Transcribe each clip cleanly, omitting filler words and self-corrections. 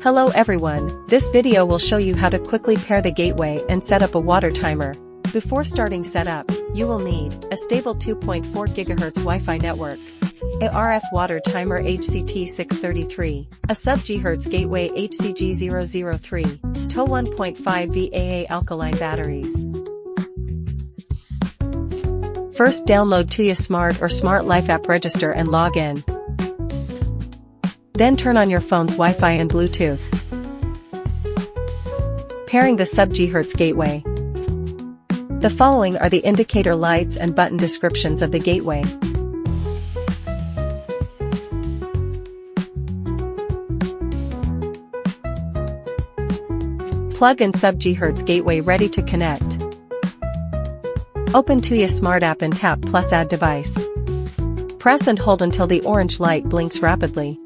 Hello everyone, this video will show you how to quickly pair the gateway and set up a water timer. Before starting setup, you will need a stable 2.4 GHz Wi-Fi network, a RF water timer HCT-633, a Sub-GHz gateway HCG-003, tow 1.5 VAA alkaline batteries. First, download Tuya Smart or Smart Life app, register and log in. Then turn on your phone's Wi-Fi and Bluetooth. Pairing the Sub-GHz gateway. The following are the indicator lights and button descriptions of the gateway. Plug in Sub-GHz gateway ready to connect. Open Tuya Smart app and tap plus add device. Press and hold until the orange light blinks rapidly.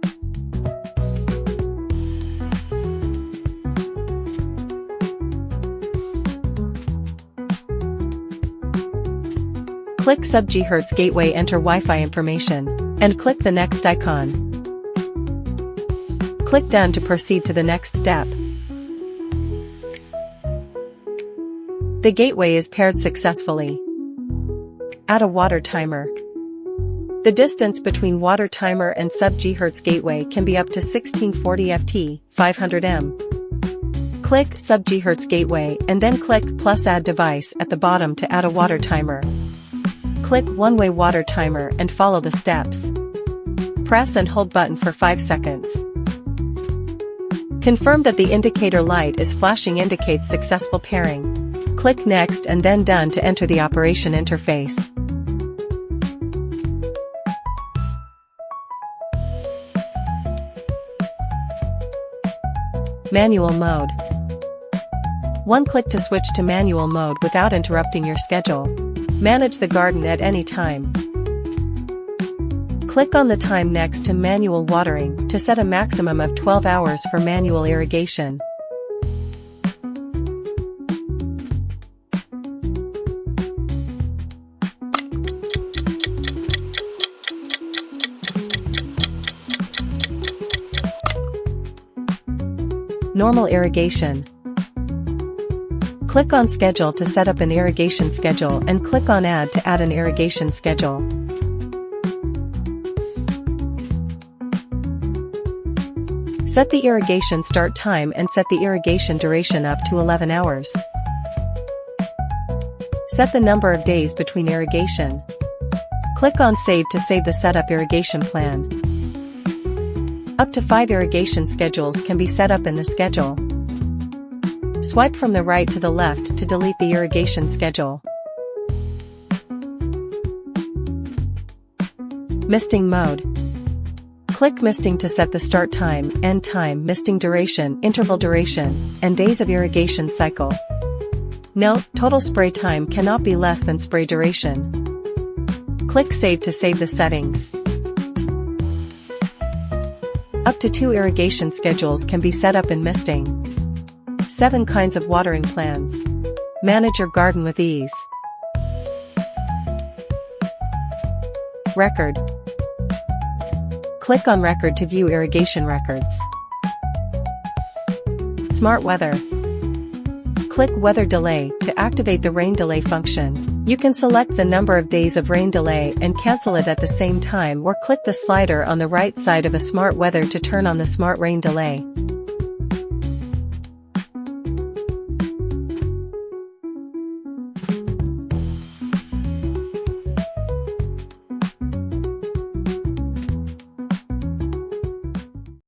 Click Sub-GHz gateway, enter Wi-Fi information, and click the next icon. Click Done to proceed to the next step. The gateway is paired successfully. Add a water timer. The distance between water timer and Sub-GHz gateway can be up to 1640 ft, 500 m. Click Sub-GHz gateway and then click plus add device at the bottom to add a water timer. Click one-way water timer and follow the steps. Press and hold button for 5 seconds. Confirm that the indicator light is flashing, indicates successful pairing. Click Next and then Done to enter the operation interface. Manual mode. One click to switch to manual mode without interrupting your schedule. Manage the garden at any time. Click on the time next to manual watering to set a maximum of 12 hours for manual irrigation. Normal irrigation. Click on Schedule to set up an irrigation schedule and click on Add to add an irrigation schedule. Set the irrigation start time and set the irrigation duration up to 11 hours. Set the number of days between irrigation. Click on Save to save the setup irrigation plan. Up to 5 irrigation schedules can be set up in the schedule. Swipe from the right to the left to delete the irrigation schedule. Misting mode. Click Misting to set the start time, end time, misting duration, interval duration, and days of irrigation cycle. Note, total spray time cannot be less than spray duration. Click Save to save the settings. Up to 2 irrigation schedules can be set up in misting. 7 kinds of watering plans. Manage your garden with ease. Record. Click on Record to view irrigation records. Smart Weather. Click Weather Delay to activate the rain delay function. You can select the number of days of rain delay and cancel it at the same time, or click the slider on the right side of a Smart Weather to turn on the Smart Rain Delay.